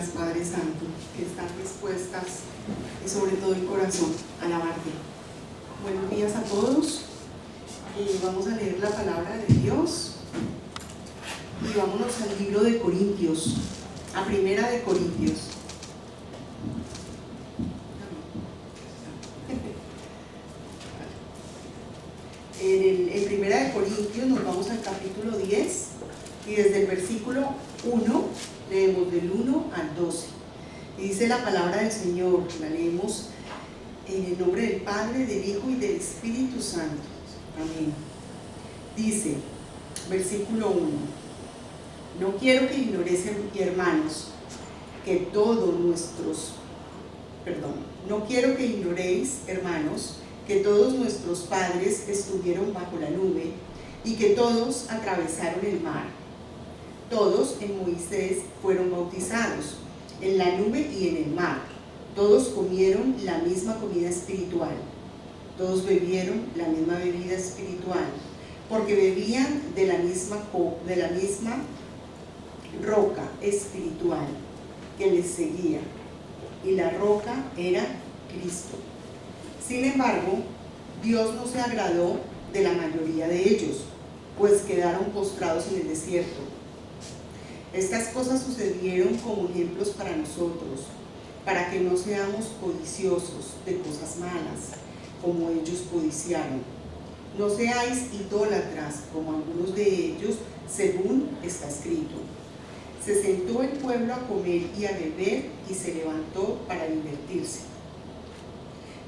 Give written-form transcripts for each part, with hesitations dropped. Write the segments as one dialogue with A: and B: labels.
A: días, Padre Santo, que están dispuestas y sobre todo el corazón a alabarte. Buenos días a todos. Vamos a leer la palabra de Dios y vámonos al libro de Corintios, a Primera de Corintios. En Primera de Corintios nos vamos al capítulo 10 y desde el versículo 1 leemos del 1 al 12 y dice la palabra del Señor. La leemos en el nombre del Padre, del Hijo y del Espíritu Santo. Amén. Dice, versículo 1: no quiero que ignoréis, hermanos, que no quiero que ignoréis, hermanos, que todos nuestros padres estuvieron bajo la nube y que todos atravesaron el mar. Todos en Moisés fueron bautizados, en la nube y en el mar. Todos comieron la misma comida espiritual. Todos bebieron la misma bebida espiritual, porque bebían de la misma roca espiritual que les seguía, y la roca era Cristo. Sin embargo, Dios no se agradó de la mayoría de ellos, pues quedaron postrados en el desierto. Estas cosas sucedieron como ejemplos para nosotros, para que no seamos codiciosos de cosas malas, como ellos codiciaron. No seáis idólatras, como algunos de ellos, según está escrito. Se sentó el pueblo a comer y a beber y se levantó para divertirse.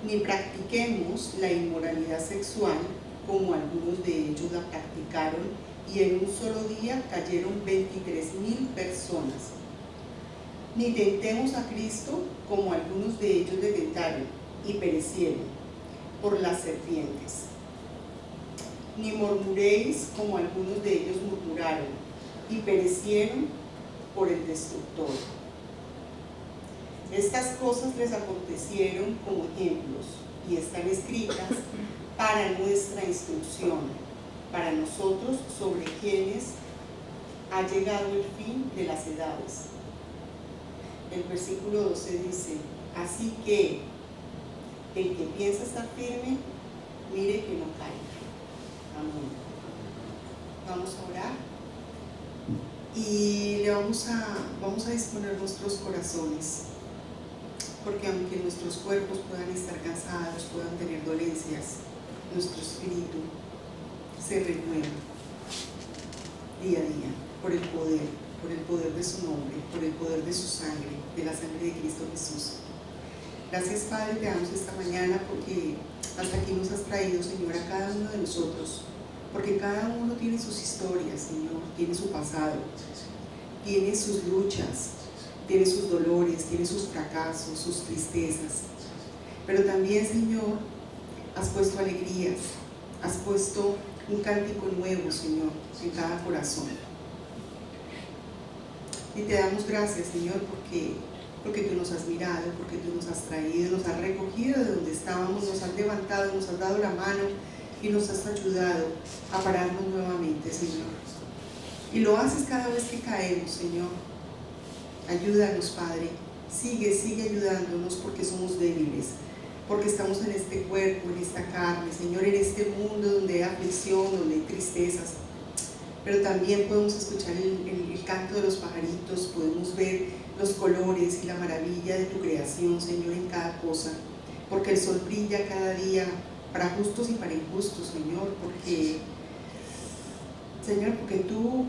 A: Ni practiquemos la inmoralidad sexual, como algunos de ellos la practicaron, y en un solo día cayeron 23,000 personas. Ni tentemos a Cristo, como algunos de ellos le tentaron y perecieron por las serpientes. Ni murmuréis, como algunos de ellos murmuraron y perecieron por el destructor. Estas cosas les acontecieron como ejemplos y están escritas para nuestra instrucción, para nosotros sobre quienes ha llegado el fin de las edades. El versículo 12 dice: así que el que piensa estar firme, mire que no caiga. Amén. Vamos a orar y vamos a disponer nuestros corazones, porque aunque nuestros cuerpos puedan estar cansados, puedan tener dolencias, nuestro espíritu se renueva día a día por el poder de su nombre, por el poder de su sangre, de la sangre de Cristo Jesús. Gracias, Padre, te damos esta mañana porque hasta aquí nos has traído, Señor, a cada uno de nosotros, porque cada uno tiene sus historias, Señor, tiene su pasado, tiene sus luchas, tiene sus dolores, tiene sus fracasos, sus tristezas, pero también, Señor, has puesto alegrías, has puesto un cántico nuevo, Señor, en cada corazón. Y te damos gracias, Señor, porque tú nos has mirado, porque tú nos has traído, nos has recogido de donde estábamos, nos has levantado, nos has dado la mano y nos has ayudado a pararnos nuevamente, Señor. Y lo haces cada vez que caemos, Señor. Ayúdanos, Padre. Sigue ayudándonos, porque somos débiles, porque estamos en este cuerpo, en esta carne, Señor, en este mundo donde hay aflicción, donde hay tristezas, pero también podemos escuchar el canto de los pajaritos, podemos ver los colores y la maravilla de tu creación, Señor, en cada cosa, porque el sol brilla cada día para justos y para injustos, Señor, porque tú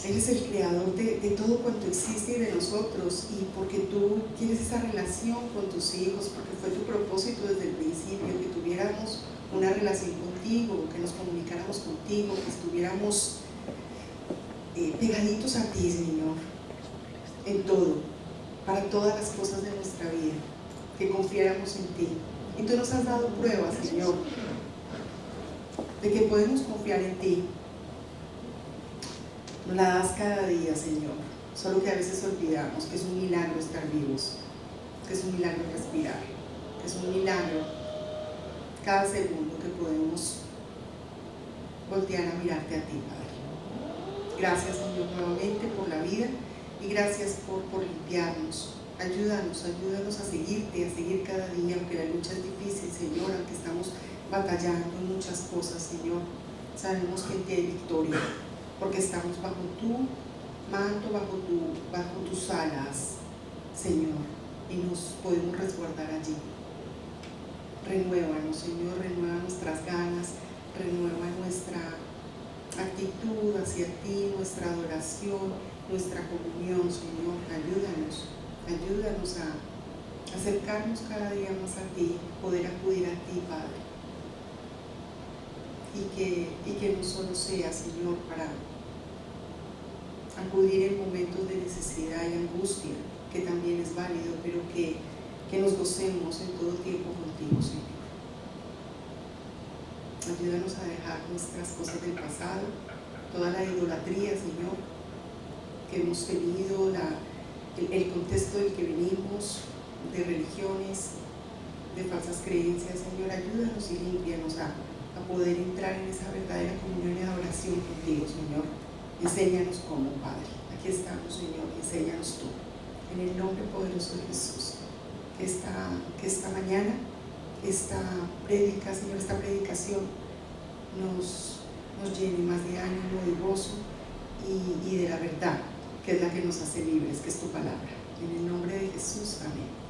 A: eres el creador de todo cuanto existe y de nosotros, y porque tú quieres esa relación con tus hijos, porque fue tu propósito desde el principio, que tuviéramos una relación contigo, que nos comunicáramos contigo, que estuviéramos pegaditos a ti, Señor, en todo, para todas las cosas de nuestra vida, que confiáramos en ti. Y tú nos has dado pruebas, Señor, de que podemos confiar en ti. Nos la das cada día, Señor, solo que a veces olvidamos que es un milagro estar vivos, que es un milagro respirar, que es un milagro cada segundo que podemos voltear a mirarte a ti, Padre. Gracias, Señor, nuevamente por la vida Y gracias por limpiarnos. Ayúdanos a seguirte, a seguir cada día, aunque la lucha es difícil, Señor, aunque estamos batallando en muchas cosas, Señor. Sabemos que en ti hay victoria, porque estamos bajo tu manto, bajo tus alas, Señor, y nos podemos resguardar allí. Renuévanos, Señor, renueva nuestras ganas, renueva nuestra actitud hacia ti, nuestra adoración, nuestra comunión, Señor. Ayúdanos a acercarnos cada día más a ti, poder acudir a ti, Padre. Y que no solo sea, Señor, para acudir en momentos de necesidad y angustia, que también es válido, pero que nos gocemos en todo tiempo contigo, Señor. Ayúdanos a dejar nuestras cosas del pasado, toda la idolatría, Señor, que hemos tenido, el contexto del que venimos, de religiones, de falsas creencias, Señor. Ayúdanos y límpianos a poder entrar en esa verdadera comunión y adoración contigo, Señor. Enséñanos cómo, Padre. Aquí estamos, Señor, enséñanos tú. En el nombre poderoso de Jesús. Que esta mañana, esta prédica, Señor, esta predicación nos llene más de ánimo, de gozo y de la verdad, que es la que nos hace libres, que es tu palabra. En el nombre de Jesús, amén.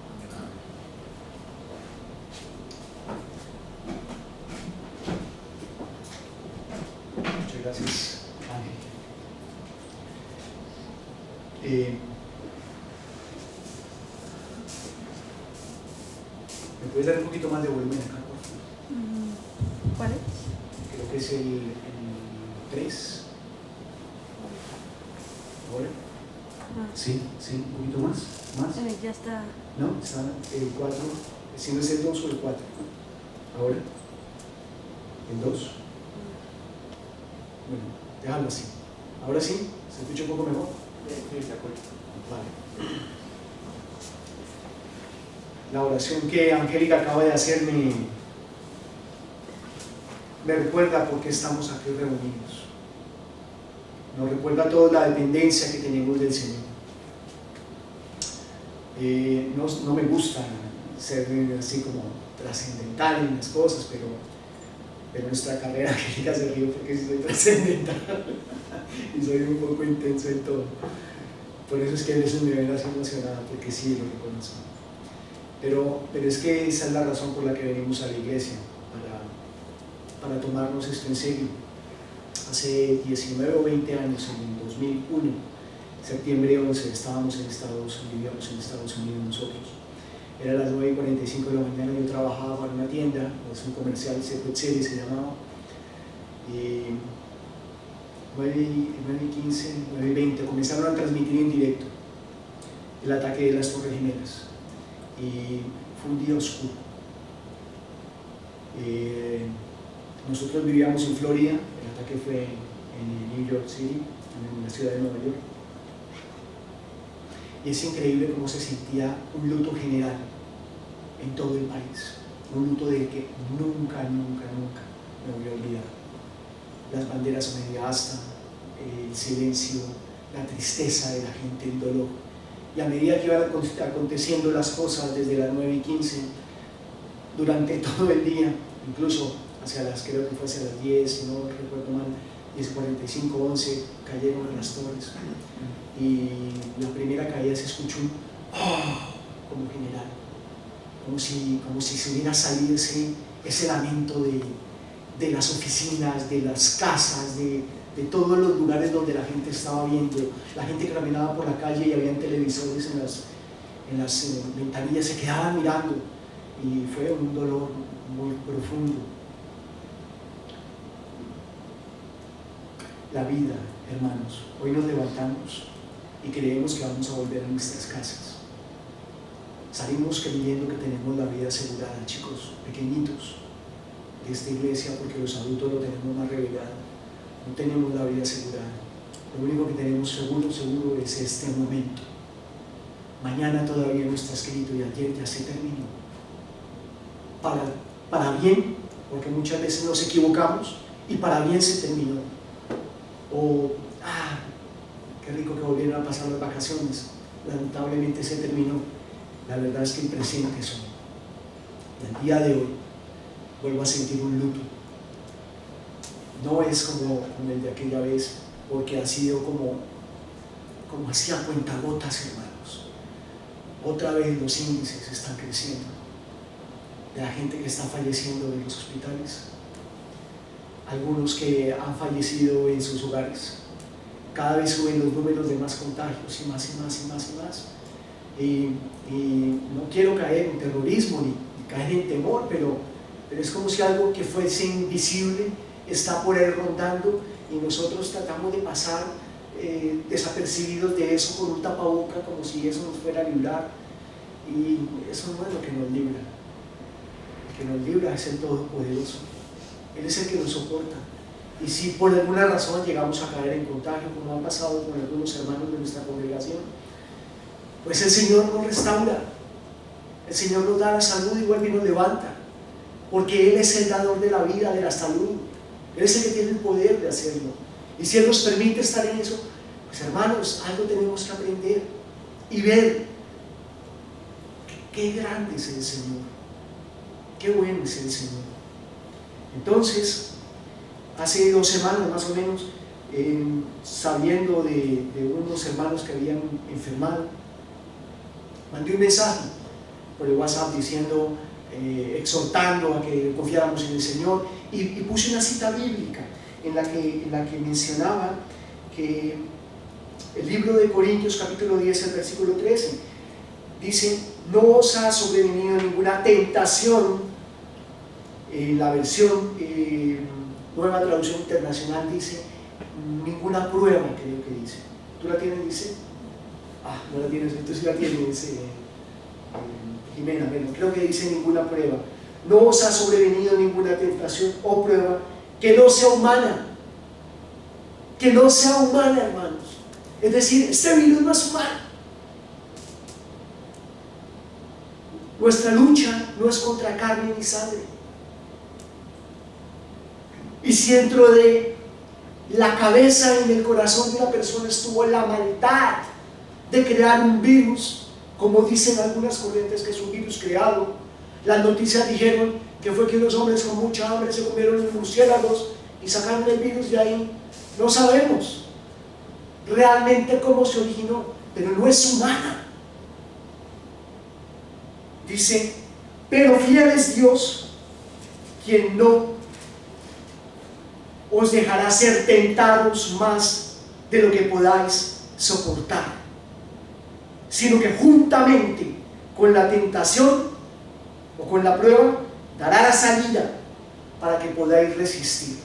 B: Muchas gracias, Ángel. ¿Me puedes dar un poquito más de volumen acá, por favor?
C: ¿Cuál es?
B: Creo que es el 3. ¿Ahora? Sí, un poquito más.
C: Ya está.
B: No, está el 4, si no es el 2 o el 4. ¿Ahora? ¿El 2? Bueno, déjalo así. ¿Ahora sí? ¿Se escucha un poco mejor?
D: Sí, de acuerdo.
B: Vale. La oración que Angélica acaba de hacer me recuerda por qué estamos aquí reunidos. Nos recuerda toda la dependencia que tenemos del Señor. No me gusta ser así como trascendental en las cosas, pero nuestra carrera, Angélica se ríe porque sí soy trascendental y soy un poco intenso en todo. Por eso es que a veces me ven así emocionada, porque sí lo reconozco. Pero es que esa es la razón por la que venimos a la iglesia, para tomarnos esto en serio. Hace 19 o 20 años, en el 2001, septiembre 11, vivíamos en Estados Unidos nosotros. Era las 9:45 de la mañana, yo trabajaba para una tienda, es un comercial, Secret City se llamaba, y 9:15, 9:20 comenzaron a transmitir en directo el ataque de las Torres Gemelas, y fue un día oscuro. Nosotros vivíamos en Florida, el ataque fue en New York City, en la ciudad de Nueva York, y es increíble cómo se sentía un luto general en todo el país, un luto del que nunca me voy a olvidar. Las banderas a media asta, el silencio, la tristeza de la gente, el dolor. Y a medida que iban aconteciendo las cosas desde las 9:15, durante todo el día, incluso creo que fue hacia las 10, si no recuerdo mal, 10:45, 11, cayeron las torres. Y la primera caída se escuchó un ¡oh! Como general, como si se hubiera salido ese lamento de las oficinas, de las casas, de todos los lugares donde la gente estaba viendo, la gente que caminaba por la calle y había televisores en las ventanillas, se quedaban mirando, y fue un dolor muy profundo. La vida, hermanos, hoy nos levantamos y creemos que vamos a volver a nuestras casas. Salimos creyendo que tenemos la vida asegurada, chicos, pequeñitos de esta iglesia, porque los adultos lo tenemos más revelado. No tenemos la vida asegurada. Lo único que tenemos seguro es este momento. Mañana todavía no está escrito y ayer ya se terminó. Para bien, porque muchas veces nos equivocamos, y para bien se terminó. qué rico que volvieron a pasar las vacaciones. Lamentablemente se terminó. La verdad es que el presente es hoy. Y el día de hoy vuelvo a sentir un luto. No es como el de aquella vez, porque ha sido como hacía cuentagotas, hermanos. Otra vez los índices están creciendo de la gente que está falleciendo en los hospitales, algunos que han fallecido en sus hogares. Cada vez suben los números de más contagios y más y más y más y más. Y no quiero caer en terrorismo ni caer en temor, pero es como si algo que fuese invisible está por ahí rondando y nosotros tratamos de pasar desapercibidos de eso con un tapaboca, como si eso nos fuera a librar, y eso no es lo que nos libra. El que nos libra es el Todopoderoso. Él es el que nos soporta. Y si por alguna razón llegamos a caer en contagio, como ha pasado con algunos hermanos de nuestra congregación, pues el Señor nos restaura, el Señor nos da la salud y vuelve y nos levanta, porque Él es el dador de la vida, de la salud. Él es el que tiene el poder de hacerlo. Y si Él nos permite estar en eso, pues hermanos, algo tenemos que aprender y ver qué grande es el Señor, qué bueno es el Señor. Entonces, hace 2 semanas más o menos, sabiendo de unos hermanos que habían enfermado, mandé un mensaje por el WhatsApp diciendo, exhortando a que confiáramos en el Señor, y puse una cita bíblica en la que mencionaba que el libro de Corintios capítulo 10, el versículo 13, dice: no os ha sobrevenido ninguna tentación. La versión Nueva Traducción Internacional dice ninguna prueba, creo que dice. ¿Tú la tienes? Dice. No la tienes, tú sí la tienes, Jimena. Bueno, creo que dice ninguna prueba. No os ha sobrevenido ninguna tentación o prueba que no sea humana. Que no sea humana, hermanos. Es decir, este virus no es humano. Nuestra lucha no es contra carne ni sangre. Y si dentro de la cabeza y en el corazón de una persona estuvo la maldad de crear un virus, como dicen algunas corrientes que es un virus creado, las noticias dijeron que fue que unos hombres con mucha hambre se comieron los murciélagos y sacaron el virus de ahí. No sabemos realmente cómo se originó, pero no es humana. Dice: pero fiel es Dios, quien no os dejará ser tentados más de lo que podáis soportar, sino que juntamente con la tentación o con la prueba dará la salida para que podáis resistir.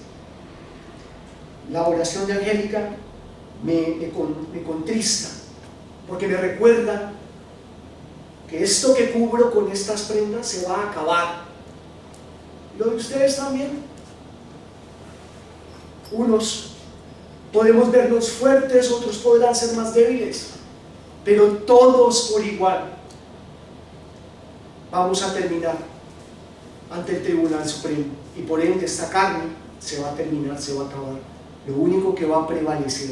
B: La oración de Angélica me contrista, porque me recuerda que esto que cubro con estas prendas se va a acabar. Lo de ustedes también. Unos podemos vernos fuertes, otros podrán ser más débiles, pero todos por igual vamos a terminar ante el Tribunal Supremo, y por ende esta carne se va a terminar, se va a acabar. Lo único que va a prevalecer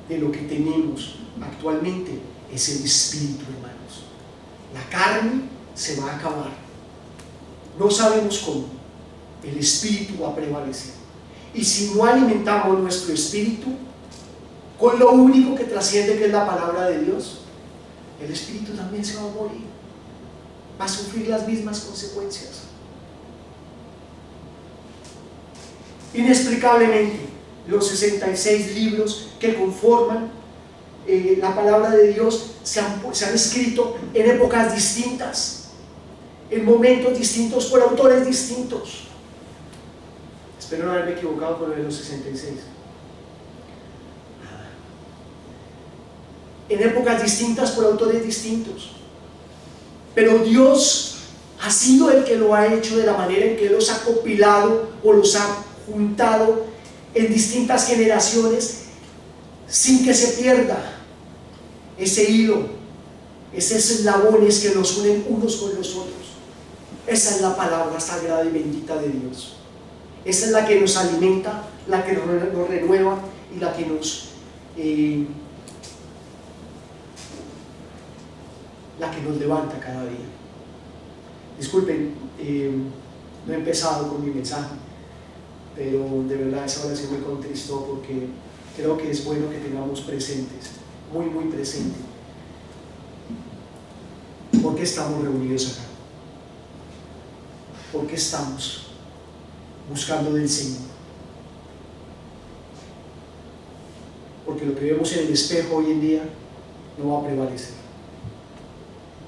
B: de lo que tenemos actualmente es el espíritu, hermanos. La carne se va a acabar, no sabemos cómo. El espíritu va a prevalecer. Y si no alimentamos nuestro espíritu con lo único que trasciende, que es la palabra de Dios, el espíritu también se va a morir, va a sufrir las mismas consecuencias. Inexplicablemente, los 66 libros que conforman la palabra de Dios se han escrito en épocas distintas, en momentos distintos, por autores distintos. Espero no haberme equivocado con lo de los 66. En épocas distintas, por autores distintos. Pero Dios ha sido el que lo ha hecho de la manera en que los ha compilado o los ha juntado en distintas generaciones, sin que se pierda ese hilo, esos eslabones que nos unen unos con los otros. Esa es la palabra sagrada y bendita de Dios. Esa es la que nos alimenta, la que nos renueva y la que nos la que nos levanta cada día. Disculpen, no he empezado con mi mensaje, pero de verdad esa oración me contristó porque creo que es bueno que tengamos presentes, muy muy presentes, ¿por qué estamos reunidos acá? ¿Por qué estamos buscando del Señor? Porque lo que vemos en el espejo hoy en día no va a prevalecer.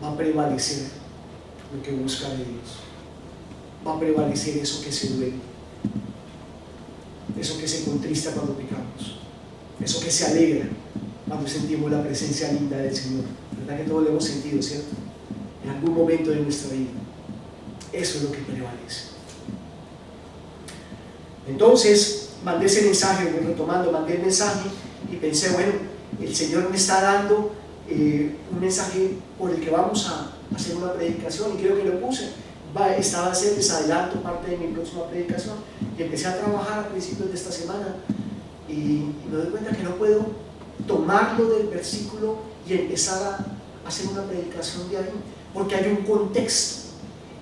B: Va a prevalecer lo que busca de Dios. Va a prevalecer eso que se duele, eso que se contrista cuando pecamos, eso que se alegra cuando sentimos la presencia linda del Señor. ¿Verdad que todos lo hemos sentido, cierto? En algún momento de nuestra vida. Eso es lo que prevalece. Entonces, mandé ese mensaje, voy retomando, mandé el mensaje y pensé, bueno, el Señor me está dando un mensaje por el que vamos a hacer una predicación, y creo que lo puse. Estaba a hacer, les adelanto parte de mi próxima predicación, y empecé a trabajar a principios de esta semana y me doy cuenta que no puedo tomarlo del versículo y empezar a hacer una predicación de ahí, porque hay un contexto.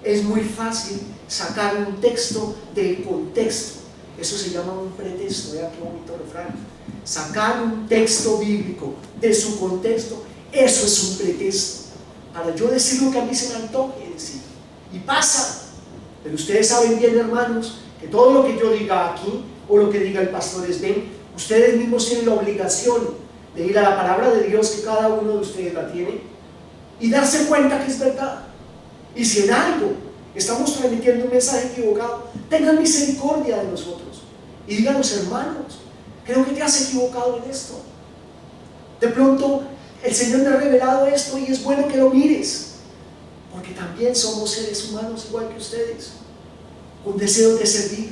B: Es muy fácil sacar un texto del contexto. Eso se llama un pretexto. Vean qué bonito refrán. Sacar un texto bíblico de su contexto, eso es un pretexto para yo decir lo que a mí se me antoje decir. Y pasa. Pero ustedes saben bien, hermanos, que todo lo que yo diga aquí o lo que diga el pastor Sven, ustedes mismos tienen la obligación de ir a la palabra de Dios, que cada uno de ustedes la tiene, y darse cuenta que es verdad. Y si en algo estamos transmitiendo un mensaje equivocado, tengan misericordia de nosotros y díganos: hermanos, creo que te has equivocado en esto. De pronto el Señor me ha revelado esto y es bueno que lo mires, porque también somos seres humanos igual que ustedes, con deseos de servir.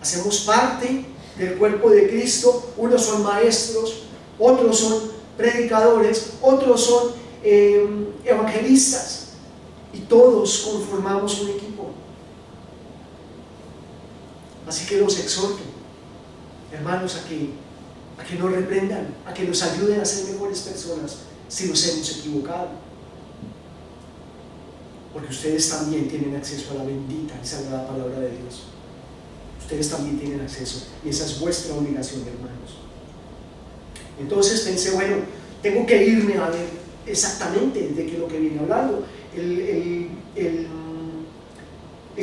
B: Hacemos parte del cuerpo de Cristo. Unos son maestros, otros son predicadores, otros son evangelistas, y todos conformamos un equipo. Así que los exhorto, hermanos, a que nos reprendan, a que nos ayuden a ser mejores personas si nos hemos equivocado, porque ustedes también tienen acceso a la bendita y sagrada palabra de Dios. Ustedes también tienen acceso, y esa es vuestra obligación, hermanos. Entonces pensé, bueno, tengo que irme a ver exactamente de qué es lo que viene hablando. El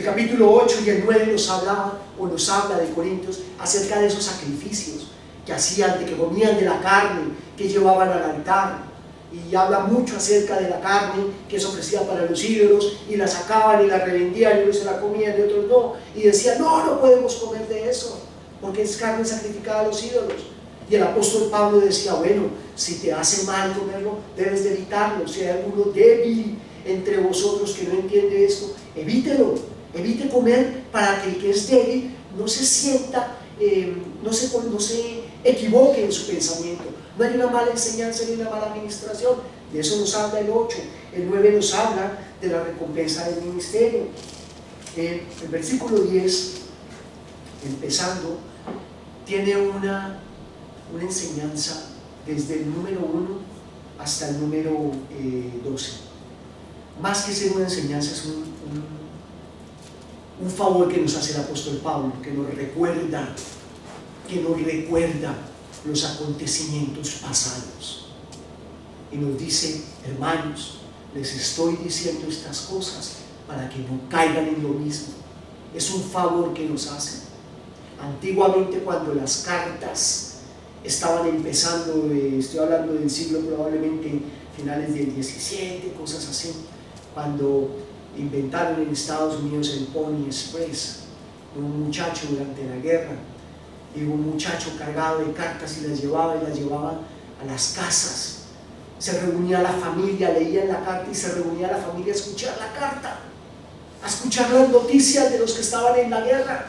B: capítulo 8 y el 9 nos habla de Corintios acerca de esos sacrificios que hacían, de que comían de la carne que llevaban al altar, y habla mucho acerca de la carne que se ofrecía para los ídolos, y la sacaban y la revendían, y unos se la comían y otros no, y decían: no podemos comer de eso porque es carne sacrificada a los ídolos. Y el apóstol Pablo decía: bueno, si te hace mal comerlo, debes de evitarlo. Si hay alguno débil entre vosotros que no entiende esto, evítelo, evite comer, para que el que es débil no se sienta, no se equivoque en su pensamiento. No hay una mala enseñanza ni una mala administración. De eso nos habla el 8. El 9 nos habla de la recompensa del ministerio. El versículo 10, empezando, tiene una enseñanza desde el número 1 hasta el número 12. Más que ser una enseñanza, es un favor que nos hace el apóstol Pablo, que nos recuerda los acontecimientos pasados, y nos dice: hermanos, les estoy diciendo estas cosas para que no caigan en lo mismo. Es un favor que nos hace. Antiguamente, cuando las cartas estaban empezando, estoy hablando del siglo probablemente finales del 17, cosas así, cuando inventaron en Estados Unidos el Pony Express, un muchacho durante la guerra, y un muchacho cargado de cartas y las llevaba a las casas. Se reunía la familia, leían la carta y se reunía la familia a escuchar la carta, a escuchar las noticias de los que estaban en la guerra.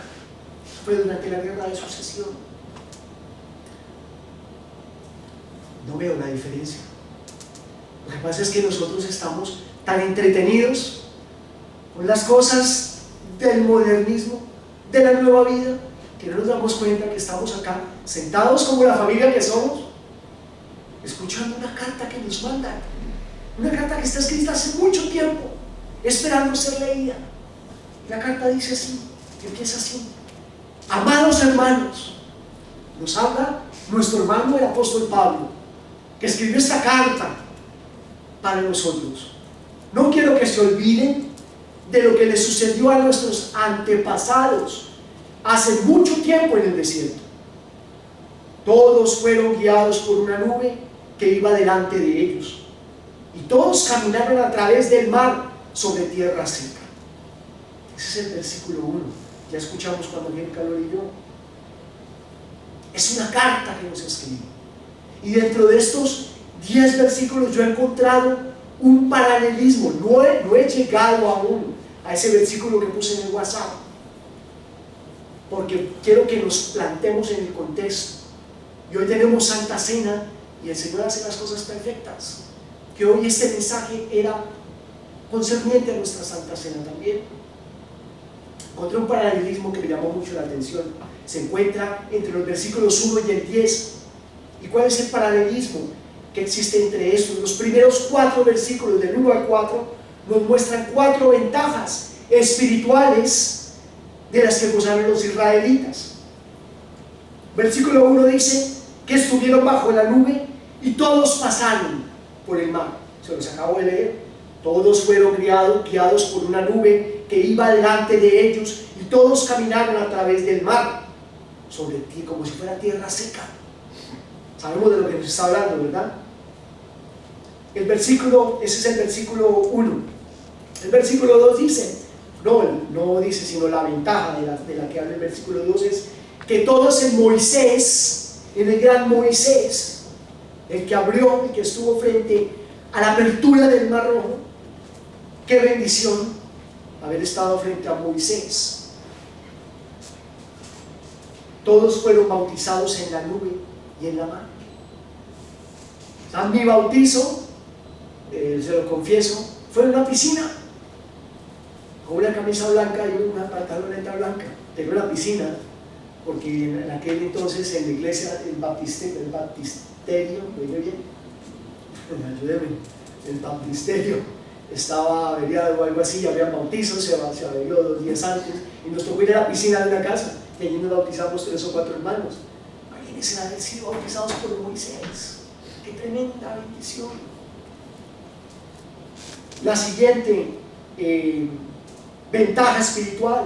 B: Fue durante la guerra de sucesión. No veo la diferencia. Lo que pasa es que nosotros estamos tan entretenidos con las cosas del modernismo, de la nueva vida, que no nos damos cuenta que estamos acá sentados como la familia que somos, escuchando una carta que nos mandan, Una carta que está escrita hace mucho tiempo, esperando ser leída. La carta dice así, empieza así: amados hermanos, nos habla nuestro hermano el apóstol Pablo, que escribió esta carta para nosotros. No quiero que se olviden de lo que le sucedió a nuestros antepasados hace mucho tiempo en el desierto. Todos fueron guiados por una nube que iba delante de ellos, y todos caminaron a través del mar sobre tierra seca. Ese es el versículo 1. Ya escuchamos cuando Angélica lo leyó. Es una carta que nos escribe. Y dentro de estos 10 versículos yo he encontrado un paralelismo. No he llegado aún a ese versículo que puse en el WhatsApp, porque quiero que nos plantemos en el contexto. Y hoy tenemos Santa Cena y el Señor hace las cosas perfectas. Que hoy este mensaje era concerniente a nuestra Santa Cena también. Encontré un paralelismo que me llamó mucho la atención. Se encuentra entre los versículos 1 y el 10. ¿Y cuál es el paralelismo que existe entre estos? Los primeros 4 versículos, del 1 al 4, nos muestran 4 ventajas espirituales de las que gozaron los israelitas. Versículo 1 dice que estuvieron bajo la nube y pasaron por el mar. Se los acabo de leer. Todos fueron guiados por una nube que iba delante de ellos, y todos caminaron a través del mar sobre ti, como si fuera tierra seca. Sabemos de lo que nos está hablando, ¿verdad? Ese es el versículo 1. El versículo 2 dice, no dice, sino la ventaja de la que habla el versículo 2 es que todos en Moisés, en el gran Moisés, el que abrió y que estuvo frente a la apertura del Mar Rojo, qué bendición haber estado frente a Moisés. Todos fueron bautizados en la nube y en la mar. Mi bautizo, se lo confieso, fue en una piscina, con una camisa blanca y una pantaloneta blanca. Tengo una piscina, porque en aquel entonces en la iglesia, el baptisterio, ¿lo oye bien? Ayúdeme, el baptisterio estaba averiado o algo así, había bautizos, se averió 2 días antes, y nos tocó ir a la piscina de una casa, y allí nos bautizamos 3 o 4 hermanos. Imagínense haber sido bautizados por Moisés. ¡Qué tremenda bendición! La siguiente ventaja espiritual: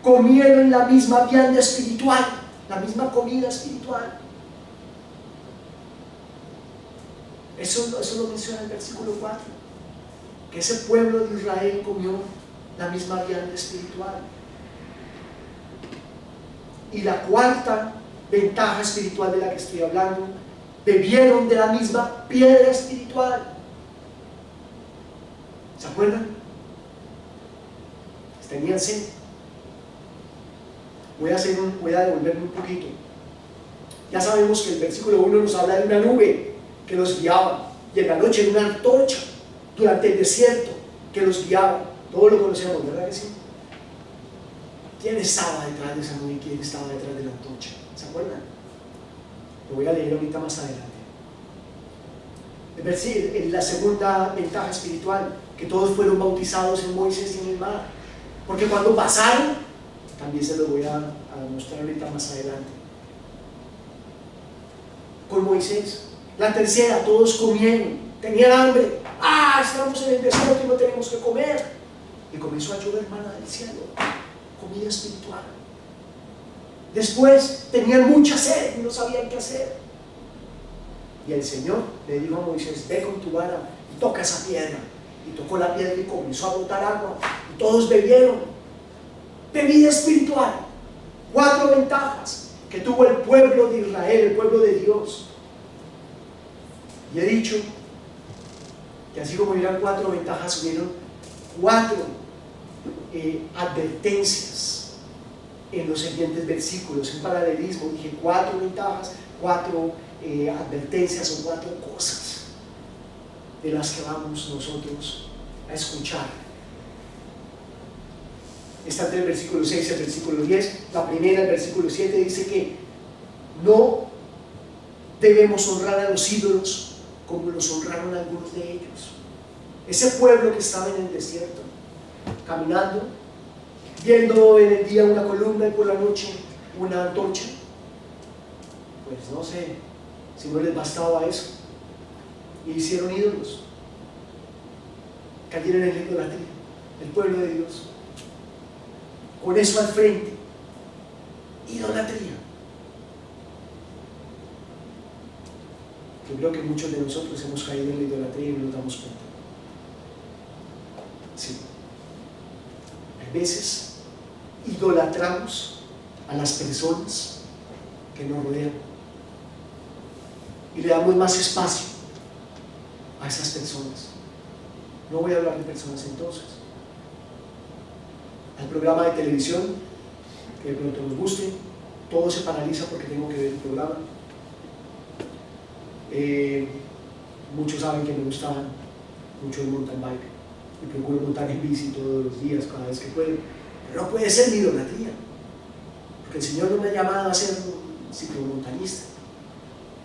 B: comieron la misma vianda espiritual, la misma comida espiritual. Eso lo menciona el versículo 4, que ese pueblo de Israel comió la misma vianda espiritual. Y la cuarta ventaja espiritual de la que estoy hablando: bebieron de la misma piedra espiritual. ¿Se acuerdan? Tenían sed. Voy a devolverme un poquito. Ya sabemos que el versículo 1 nos habla de una nube que los guiaba, y en la noche una antorcha durante el desierto que los guiaba. Todos lo conocemos, ¿verdad que sí? ¿Quién estaba detrás de esa nube y quién estaba detrás de la antorcha? ¿Se acuerdan? Lo voy a leer ahorita más adelante. La segunda ventaja espiritual: que todos fueron bautizados en Moisés y en el mar. Porque cuando pasaron, también se lo voy a mostrar ahorita más adelante, con Moisés. La tercera: todos comieron, tenían hambre. Estamos en el desierto y no tenemos que comer. Y comenzó a llover maná del cielo, comida espiritual. Después tenían mucha sed y no sabían qué hacer. Y el Señor le dijo a Moisés: ve con tu vara y toca esa piedra. Y tocó la piedra y comenzó a botar agua, y todos bebieron. Bebida espiritual. 4 ventajas que tuvo el pueblo de Israel, el pueblo de Dios. Y he dicho que así como hubieran 4 ventajas, hubieron 4 advertencias en los siguientes versículos. En paralelismo dije 4 ventajas, 4 advertencias o 4 cosas de las que vamos nosotros a escuchar. Está entre el versículo 6 y el versículo 10. La primera, el versículo 7, dice que no debemos honrar a los ídolos como los honraron algunos de ellos. Ese pueblo que estaba en el desierto, caminando, viendo en el día una columna y por la noche una antorcha, pues no sé si no les bastaba eso, y hicieron ídolos, cayeron en la idolatría, el pueblo de Dios, con eso al frente, idolatría. Yo creo que muchos de nosotros hemos caído en la idolatría y no nos damos cuenta. Sí. A veces idolatramos a las personas que nos rodean y le damos más espacio a esas personas. No voy a hablar de personas entonces. Al programa de televisión, que de pronto nos guste, todo se paraliza porque tengo que ver el programa. Muchos saben que me gusta mucho el mountain bike y procuro montar en bici todos los días, cada vez que puedo, pero no puede ser mi idolatría, porque el Señor no me ha llamado a ser un ciclomontañista,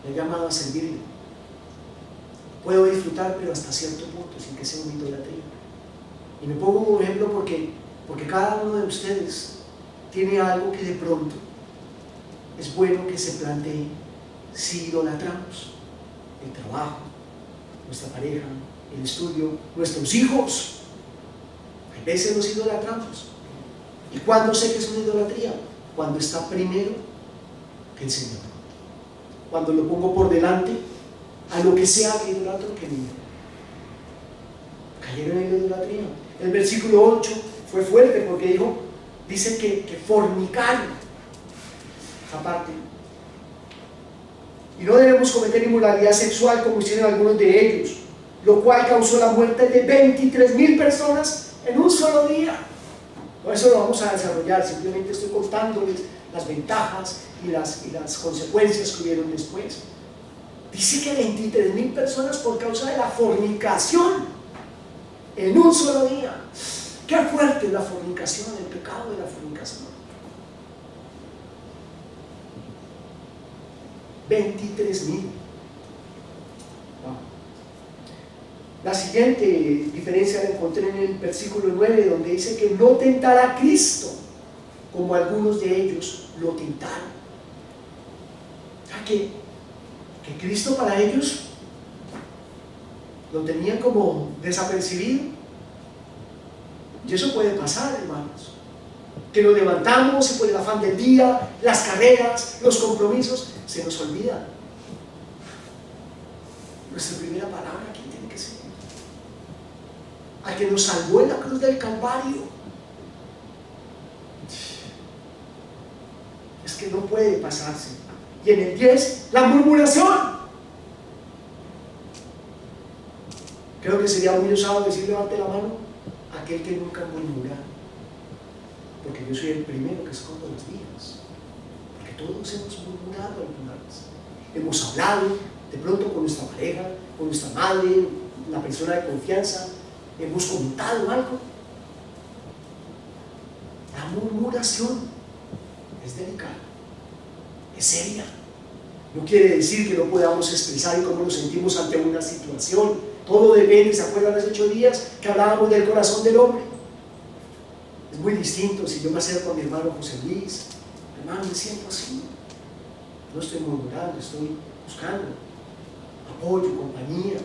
B: me ha llamado a servirle. Puedo disfrutar, pero hasta cierto punto, sin que sea una idolatría. Y me pongo como ejemplo porque cada uno de ustedes tiene algo que de pronto es bueno que se plantee si idolatramos el trabajo, nuestra pareja, el estudio, nuestros hijos. A veces los idolatramos. ¿Y cuándo sé que es una idolatría? Cuando está primero que el Señor. Cuando lo pongo por delante a lo que sea que idolatro que mí. Cayeron en la idolatría. El versículo 8 fue fuerte porque dice que fornicaron esa parte. Y no debemos cometer inmoralidad sexual como hicieron algunos de ellos, lo cual causó la muerte de 23,000 personas en un solo día. No, eso lo vamos a desarrollar, simplemente estoy contándoles las ventajas y las consecuencias que hubieron después. Dice que 23,000 personas por causa de la fornicación en un solo día. Qué fuerte es la fornicación, el pecado de la fornicación. 23,000. Wow. La siguiente diferencia la encontré en el versículo 9, donde dice que no tentará a Cristo como algunos de ellos lo tentaron. O sea que Cristo para ellos lo tenían como desapercibido. Y eso puede pasar, hermanos, que nos levantamos y por el afán del día, las carreras, los compromisos, se nos olvida nuestra primera palabra. ¿Quién tiene que ser? Al que nos salvó en la cruz del Calvario. Es que no puede pasarse. Y en el 10, la murmuración. Creo que sería muy usado decir: levante la mano aquel que nunca murmura, porque yo soy el primero que escondo las mías, porque todos hemos murmurado alguna vez. Hemos hablado de pronto con nuestra pareja, con nuestra madre, la persona de confianza, hemos comentado algo. La murmuración es delicada, es seria. No quiere decir que no podamos expresar cómo nos sentimos ante una situación. Todo depende. ¿Se acuerdan hace 8 días que hablábamos del corazón del hombre? Es muy distinto si yo me acerco a mi hermano José Luis: hermano, me siento así, no estoy murmurando, estoy buscando apoyo, compañía.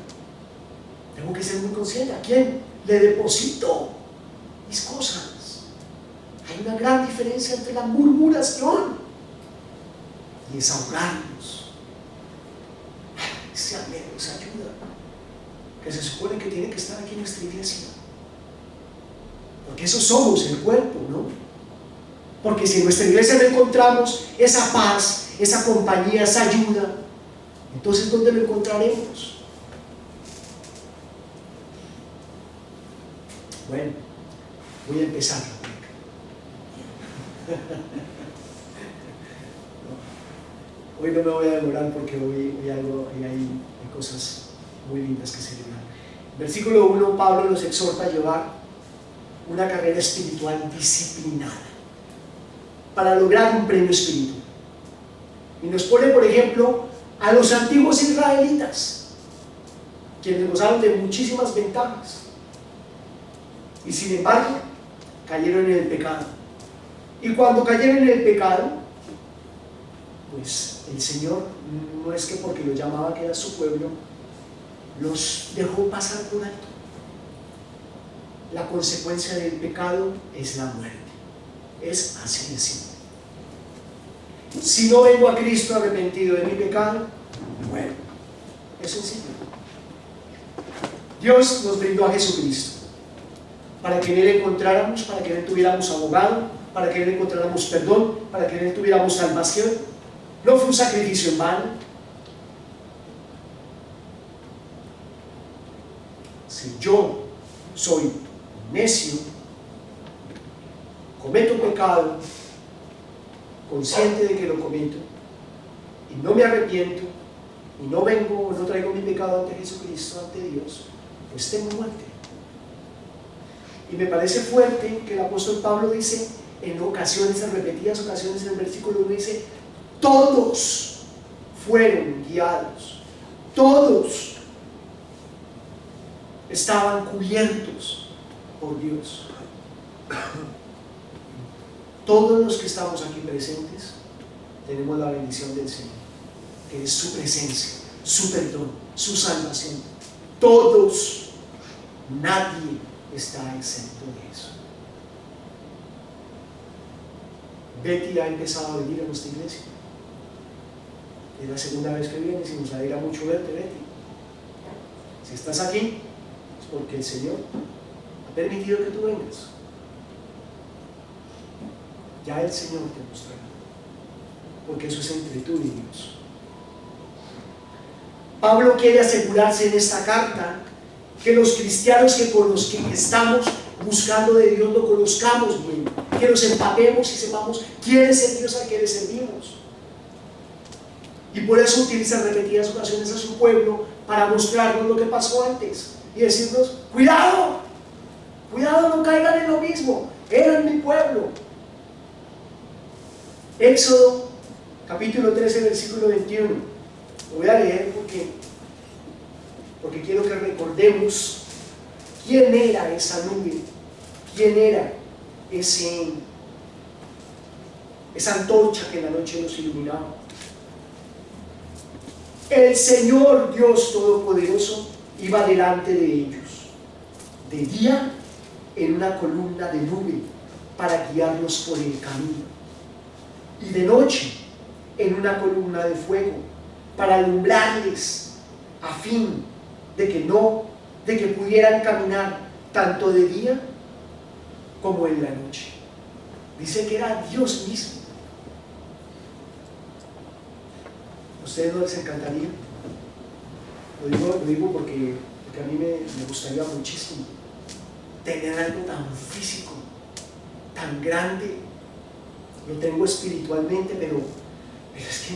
B: Tengo que ser muy consciente a quién le deposito mis cosas. Hay una gran diferencia entre la murmuración y desahogarnos. Ese anhelo, esa ayuda que se supone que tiene que estar aquí en nuestra iglesia, porque eso somos, el cuerpo, ¿no? Porque si en nuestra iglesia no encontramos esa paz, esa compañía, esa ayuda, entonces ¿dónde lo encontraremos? Bueno, voy a empezar. Hoy no me voy a demorar porque hoy hay cosas muy lindas que celebrar. Versículo 1, Pablo nos exhorta a llevar una carrera espiritual disciplinada para lograr un premio espiritual. Y nos pone, por ejemplo, a los antiguos israelitas. quienes gozaron de muchísimas ventajas y sin embargo cayeron en el pecado. Y cuando cayeron en el pecado, pues el Señor, no es que porque lo llamaba que era su pueblo, los dejó pasar por alto. La consecuencia del pecado es la muerte. Es así de simple. Si no vengo a Cristo arrepentido de mi pecado, muero. Es sencillo. Dios nos brindó a Jesucristo para que en Él encontráramos, para que en Él tuviéramos abogado, para que en Él encontráramos perdón, para que en Él tuviéramos salvación. No fue un sacrificio en vano. Si yo soy necio, cometo pecado, consciente de que lo cometo, y no me arrepiento, y no vengo, no traigo mi pecado ante Jesucristo, ante Dios, pues tengo muerte. Y me parece fuerte que el apóstol Pablo dice en ocasiones, en repetidas ocasiones, en el versículo 1 dice: todos fueron guiados, todos estaban cubiertos por Dios. Todos los que estamos aquí presentes tenemos la bendición del Señor, que es su presencia, su perdón, su salvación. Todos, nadie está exento de eso. Betty ha empezado a venir a nuestra iglesia. Es la segunda vez que vienes y nos alegra mucho verte, Betty. Si estás aquí, es porque el Señor ha permitido que tú vengas. Ya el Señor te mostrará, porque eso es entre tú y Dios. Pablo quiere asegurarse en esta carta que los cristianos que con los que estamos buscando de Dios lo conozcamos bien, que nos empapemos y sepamos quién es el Dios al que le servimos. Y por eso utiliza en repetidas ocasiones a su pueblo para mostrarnos lo que pasó antes y decirnos: cuidado, cuidado, no caigan en lo mismo, eran mi pueblo. Éxodo capítulo 13 versículo 21. Lo voy a leer porque quiero que recordemos quién era esa nube, quién era esa antorcha que en la noche nos iluminaba. El Señor Dios Todopoderoso iba delante de ellos, de día en una columna de nube para guiarlos por el camino, y de noche en una columna de fuego para alumbrarles, a fin de que pudieran caminar tanto de día como en la noche. Dice que era Dios mismo. ¿A ustedes no les encantaría? Lo digo porque a mí me gustaría muchísimo tener algo tan físico, tan grande. Lo tengo espiritualmente, pero es que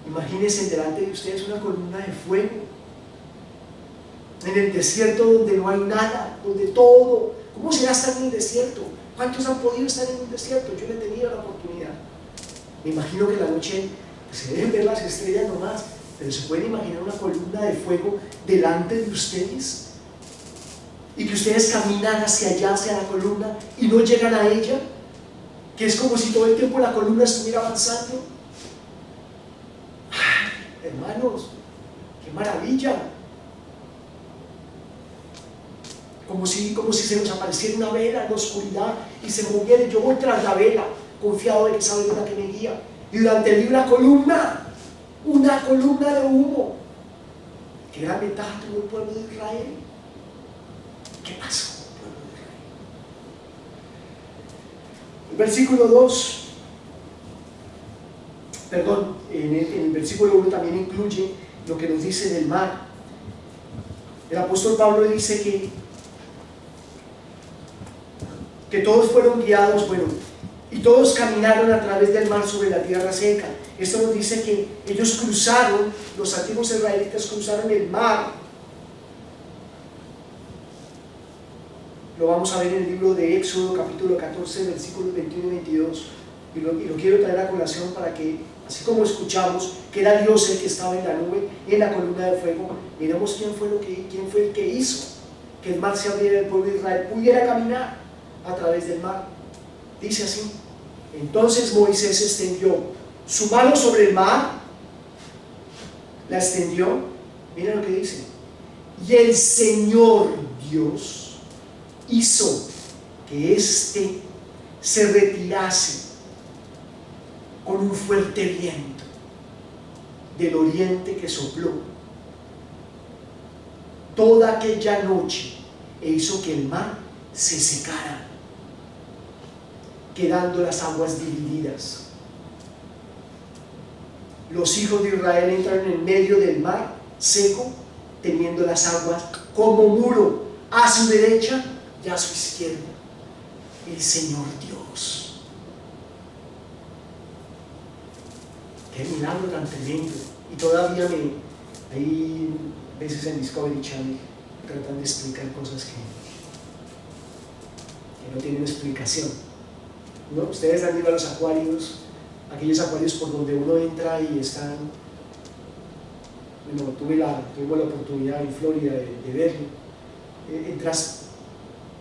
B: imagínense delante de ustedes una columna de fuego en el desierto donde no hay nada, donde todo. ¿Cómo será estar en el desierto? ¿Cuántos han podido estar en un desierto? Yo no he tenido la oportunidad. Me imagino que en la noche se deben ver las estrellas nomás, pero se pueden imaginar una columna de fuego delante de ustedes y que ustedes caminan hacia allá, hacia la columna, y no llegan a ella, que es como si todo el tiempo la columna estuviera avanzando. ¡Ay, hermanos! ¡Qué maravilla! Como si se nos apareciera una vela en la oscuridad y se moviera, y yo voy tras la vela, confiado de que esa vela es la que me guía, y durante el día una columna de humo. ¿Qué gran ventaja tuvo el pueblo de Israel? ¿Qué pasó con el pueblo de Israel? El versículo 2, perdón, en el versículo 1 también incluye lo que nos dice del mar. El apóstol Pablo dice que todos fueron guiados, y todos caminaron a través del mar sobre la tierra seca. Esto nos dice que ellos cruzaron, los antiguos israelitas cruzaron el mar. Lo vamos a ver en el libro de Éxodo, capítulo 14, versículos 21 y 22. Y lo quiero traer a colación para que Así como escuchamos que era Dios el que estaba en la nube, en la columna de fuego, miremos quién fue el que hizo que el mar se abriera, el pueblo de Israel pudiera caminar a través del mar. Dice así: entonces Moisés extendió su mano sobre el mar, la extendió, mira lo que dice, y el Señor Dios hizo que éste se retirase con un fuerte viento del oriente que sopló toda aquella noche e hizo que el mar se secara, quedando las aguas divididas. Los hijos de Israel entraron en medio del mar seco, teniendo las aguas como muro a su derecha y a su izquierda. El Señor Dios. Qué milagro tan tremendo. Y todavía hay veces en Discovery Channel tratan de explicar cosas que no tienen explicación, ¿no? Ustedes han ido a los acuarios, aquellos acuarios por donde uno entra y están, bueno, tuvimos la oportunidad en Florida de verlo. Entras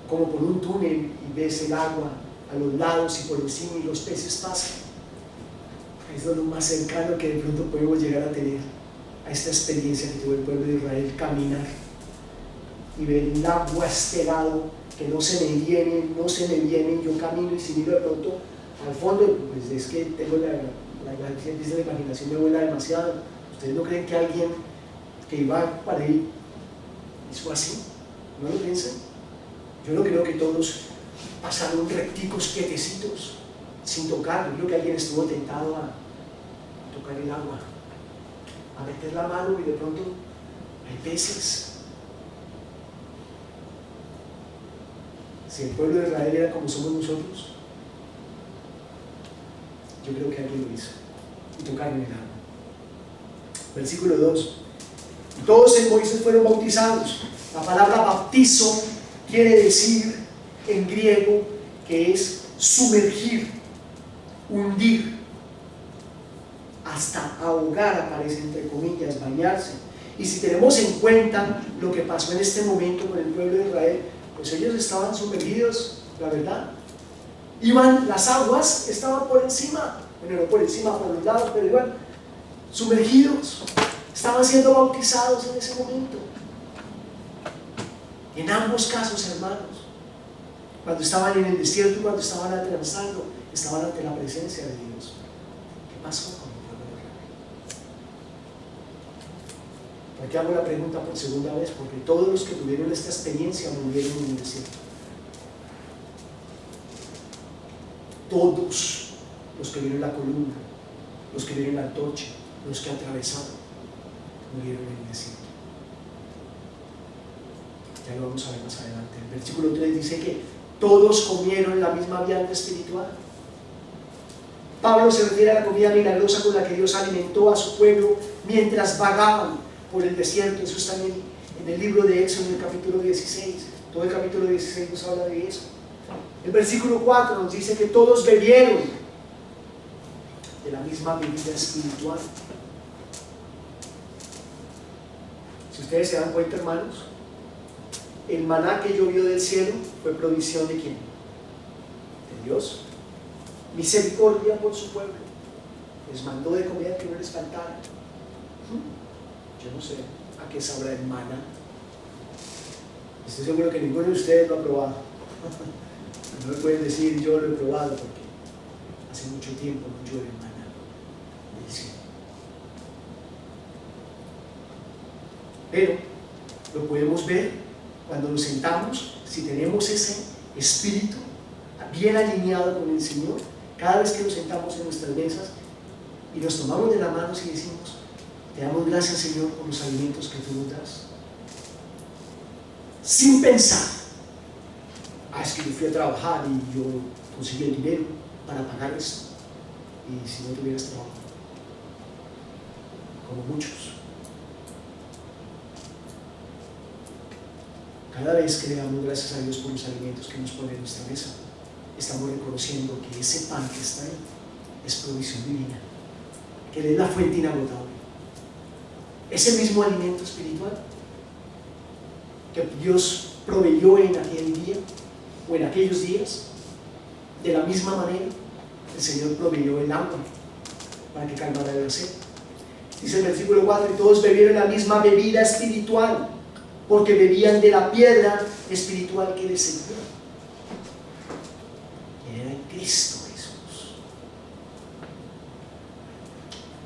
B: como por un túnel y ves el agua a los lados y por encima y los peces pasan. Es lo más cercano que de pronto podemos llegar a tener a esta experiencia que tuvo el pueblo de Israel, caminar y ver el agua estelado, que no se me viene, yo camino y si miro de pronto al fondo, pues es que tengo la imaginación me vuela demasiado. ¿Ustedes no creen que alguien que iba para ahí hizo así? ¿No lo piensan? Yo no creo que todos pasaron recticos, quietecitos, sin tocar. Yo creo que alguien estuvo tentado a tocar el agua, a meter la mano y de pronto hay peces. Si el pueblo de Israel era como somos nosotros, yo creo que alguien lo hizo y tocaron el agua. Versículo 2: y todos en Moisés fueron bautizados. La palabra bautizo quiere decir en griego que es sumergir, hundir, hasta ahogar aparece entre comillas, bañarse. Y si tenemos en cuenta lo que pasó en este momento con el pueblo de Israel, pues ellos estaban sumergidos, la verdad. Las aguas estaban por encima, bueno, no por encima, por los lados, pero iban sumergidos, estaban siendo bautizados en ese momento. En ambos casos, hermanos, cuando estaban en el desierto y cuando estaban atravesando, estaban ante la presencia de Dios. ¿Qué pasó con el pueblo de Israel? ¿Por qué hago la pregunta por segunda vez? Porque todos los que tuvieron esta experiencia murieron en el desierto. Todos los que vieron la columna, los que vieron la antorcha, los que atravesaron, murieron en el desierto. Ya lo vamos a ver más adelante. El versículo 3 dice que todos comieron la misma vianda espiritual. Pablo se refiere a la comida milagrosa con la que Dios alimentó a su pueblo mientras vagaban por el desierto. Eso está en el libro de Éxodo, en el capítulo 16. Todo el capítulo 16 nos habla de eso. El versículo 4 nos dice que todos bebieron de la misma bebida espiritual. Si ustedes se dan cuenta, hermanos, el maná que llovió del cielo fue provisión ¿de quién? De Dios. Misericordia por su pueblo. Les mandó de comer que no les faltara. Yo no sé a qué sabrá el maná. Estoy seguro que ninguno de ustedes lo ha probado. No me pueden decir yo lo he probado porque hace mucho tiempo no llueve el maná del cielo. Pero lo podemos ver cuando nos sentamos, si tenemos ese espíritu bien alineado con el Señor, cada vez que nos sentamos en nuestras mesas y nos tomamos de las manos y decimos: te damos gracias, Señor, por los alimentos que tú nos das. Sin pensar, es que yo fui a trabajar y yo conseguí el dinero para pagar esto. Y si no tuvieras trabajo, como muchos. Cada vez que le damos gracias a Dios por los alimentos que nos pone en nuestra mesa, estamos reconociendo que ese pan que está ahí es provisión divina. que Él es la fuente inagotable. Ese mismo alimento espiritual que Dios proveyó en aquel día o en aquellos días, de la misma manera el Señor proveyó el agua para que calmara la sed. Dice el versículo 4: y todos bebieron la misma bebida espiritual, porque bebían de la piedra espiritual que les seguía. Era en Cristo Jesús.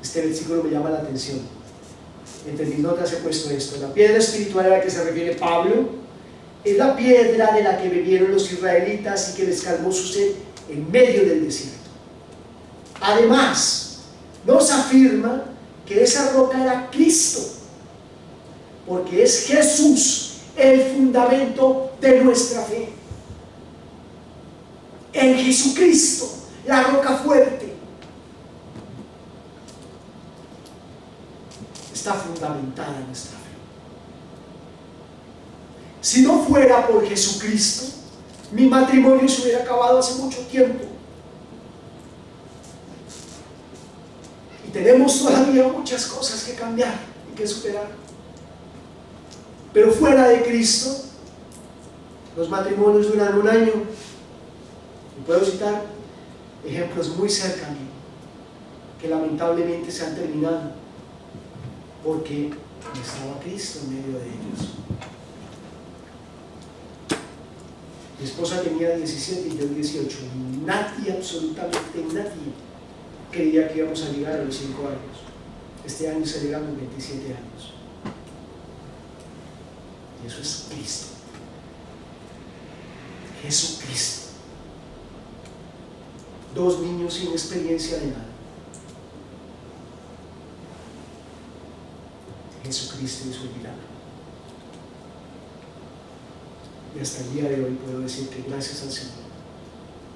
B: Este versículo me llama la atención. Entre mis notas he puesto esto: la piedra espiritual a la que se refiere Pablo es la piedra de la que bebieron los israelitas y que les calmó su sed en medio del desierto. Además, nos afirma que esa roca era Cristo, porque es Jesús el fundamento de nuestra fe. En Jesucristo, la roca fuerte, está fundamentada en nuestra fe. Si no fuera por Jesucristo, mi matrimonio se hubiera acabado hace mucho tiempo. Y tenemos todavía muchas cosas que cambiar y que superar. Pero fuera de Cristo, los matrimonios duran un año. Y puedo citar ejemplos muy cerca a mí, que lamentablemente se han terminado, porque no estaba Cristo en medio de ellos. Mi esposa tenía 17 y yo 18. Y nadie, absolutamente nadie, creía que íbamos a llegar a los 5 años. Este año celebramos 27 años. Y eso es Cristo. Jesucristo. 2 niños sin experiencia de nada. Jesucristo hizo el milagro. Y hasta el día de hoy puedo decir que gracias al Señor,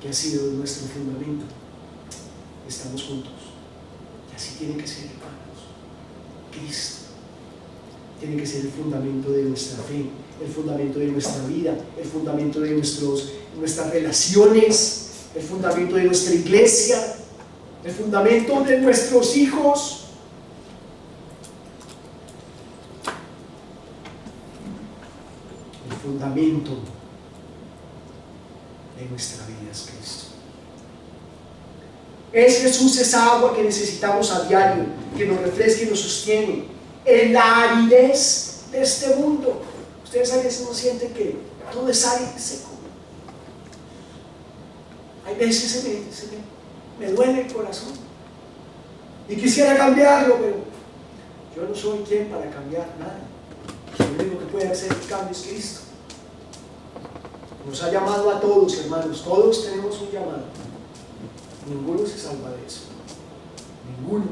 B: que ha sido nuestro fundamento, estamos juntos. Y así tiene que ser, hermanos. Cristo tiene que ser el fundamento de nuestra fe, el fundamento de nuestra vida, el fundamento de nuestras relaciones, el fundamento de nuestra iglesia, el fundamento de nuestros hijos. El fundamento de nuestra vida es Cristo. Es Jesús esa agua que necesitamos a diario, que nos refresca y nos sostiene en la aridez de este mundo. Ustedes a veces no sienten que todo es árido y seco. Hay veces me duele el corazón y quisiera cambiarlo, pero yo no soy quien para cambiar nada. Lo único que puede hacer el cambio es Cristo. Nos ha llamado a todos, hermanos. Todos tenemos un llamado. Ninguno se salva de eso. Ninguno.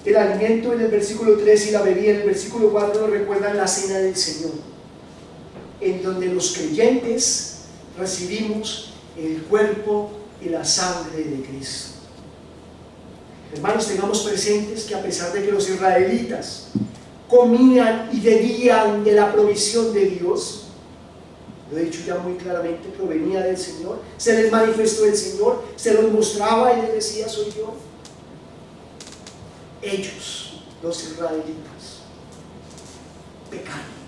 B: El alimento en el versículo 3 y la bebida en el versículo 4 nos recuerdan la cena del Señor, en donde los creyentes recibimos el cuerpo y la sangre de Cristo. Hermanos, tengamos presentes que a pesar de que los israelitas comían y bebían de la provisión de Dios, lo he dicho ya muy claramente, provenía del Señor, se les manifestó el Señor, se los mostraba y les decía: soy yo. Ellos, los israelitas, pecaron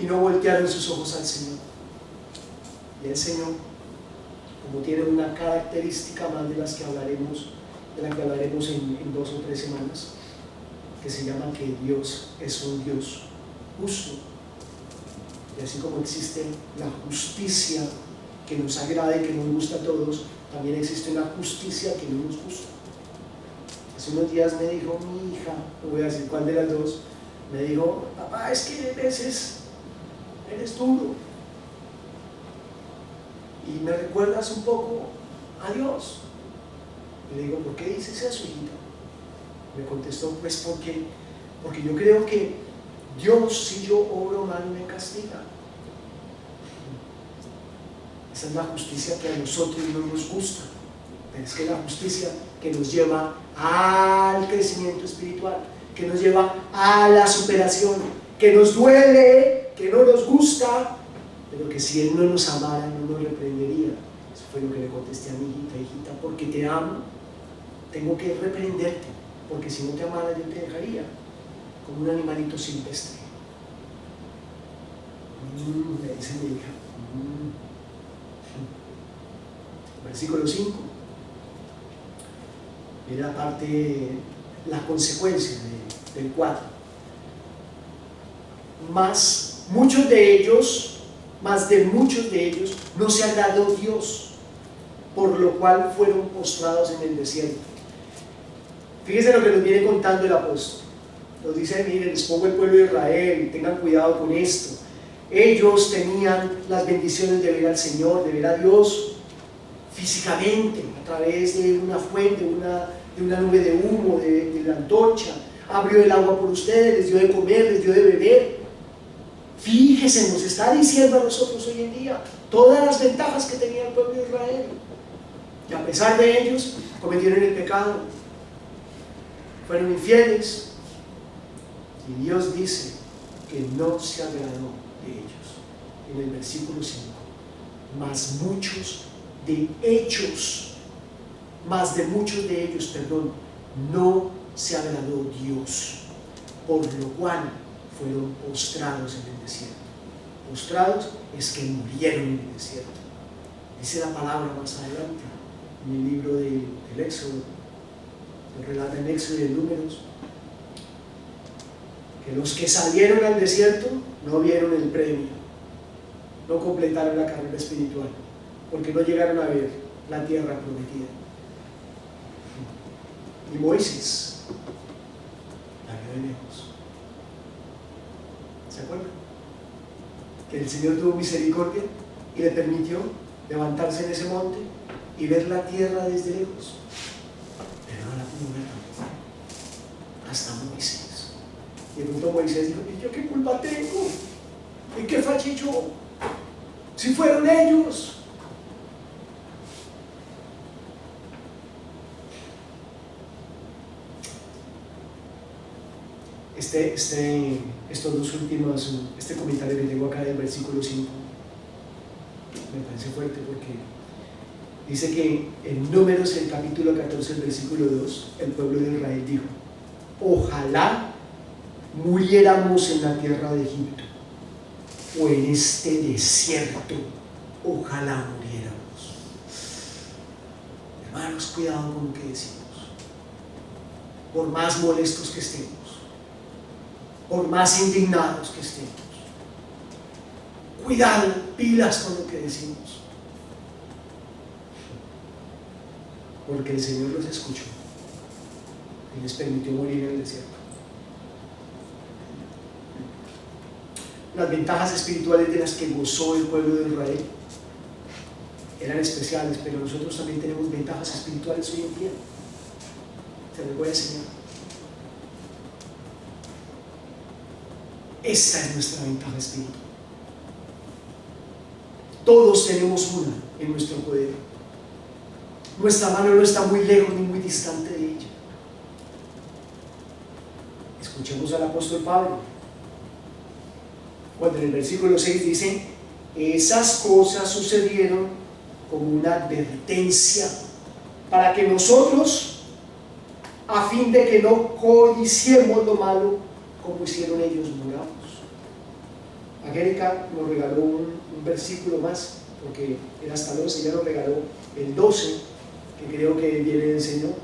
B: y no voltearon sus ojos al Señor. Y el Señor, como tiene una característica más de la que hablaremos en 2 o 3 semanas, que se llama que Dios es un Dios justo. Y así como existe la justicia que nos agrada y que nos gusta a todos, también existe una justicia que no nos gusta. Hace unos días me dijo mi hija, no voy a decir cuál de las dos, me dijo: papá, es que a veces eres duro y me recuerdas un poco a Dios. Y le digo: ¿por qué dices eso, hijita? Me contestó: pues porque yo creo que Dios, si yo obro mal, me castiga. Esa es la justicia que a nosotros no nos gusta, pero es que la justicia que nos lleva al crecimiento espiritual, que nos lleva a la superación, que nos duele, que no nos gusta, pero que si Él no nos amara, no nos reprendería. Es fue lo que le contesté a mi hijita: hijita, porque te amo, tengo que reprenderte, porque si no te amara yo te dejaría como un animalito silvestre. Me dice mi hija. Versículo 5. Mira aparte la consecuencia del 4. Más de muchos de ellos no se agradó Dios, por lo cual fueron postrados en el desierto. Fíjense lo que nos viene contando el apóstol. Nos dice: miren, les pongo el pueblo de Israel, tengan cuidado con esto. Ellos tenían las bendiciones de ver al Señor, de ver a Dios físicamente, a través de una fuente, de una nube de humo, de la antorcha. Abrió el agua por ustedes, les dio de comer, les dio de beber. Fíjese, nos está diciendo a nosotros hoy en día todas las ventajas que tenía el pueblo de Israel. Y a pesar de ellos, cometieron el pecado, fueron infieles. Y Dios dice que no se agradó de ellos. En el versículo 5: más de muchos de ellos, no se agradó Dios, por lo cual fueron postrados en el desierto. Postrados es que murieron en el desierto. Dice la palabra más adelante en el libro del Éxodo, lo relata en Éxodo y en Números, que los que salieron al desierto no vieron el premio, no completaron la carrera espiritual, porque no llegaron a ver la tierra prometida. Y Moisés la vio de lejos. ¿Se acuerdan? Que el Señor tuvo misericordia y le permitió levantarse en ese monte y ver la tierra desde lejos, pero no la pudo ver tampoco, hasta Moisés. Y de pronto Moisés dijo: ¿y yo qué culpa tengo? ¿En qué fallé yo? Si fueron ellos. Estos dos últimos, este comentario que tengo acá del versículo 5 me parece fuerte, porque dice que en Números, el capítulo 14, el versículo 2, el pueblo de Israel dijo: ojalá muriéramos en la tierra de Egipto o en este desierto, ojalá muriéramos. Hermanos, cuidado con lo que decimos. Por más molestos que estemos, por más indignados que estemos, cuidado, pilas con lo que decimos, porque el Señor los escuchó y les permitió morir en el desierto. Las ventajas espirituales de las que gozó el pueblo de Israel eran especiales, pero nosotros también tenemos ventajas espirituales hoy en día. Se les voy a enseñar. Esta es nuestra ventaja espiritual. Todos tenemos una en nuestro poder. Nuestra mano no está muy lejos ni muy distante de ella. Escuchemos al apóstol Pablo, cuando en el versículo 6 dice: esas cosas sucedieron como una advertencia para que nosotros, a fin de que no codiciemos lo malo como hicieron ellos, muramos. Angélica nos regaló un versículo más, porque era hasta el 11, ella nos regaló el 12, que creo que viene del Señor.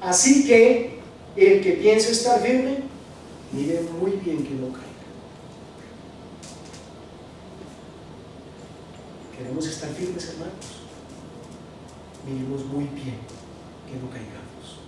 B: Así que el que piense estar firme, mire muy bien que no caiga. ¿Queremos estar firmes, hermanos? Miremos muy bien que no caigamos.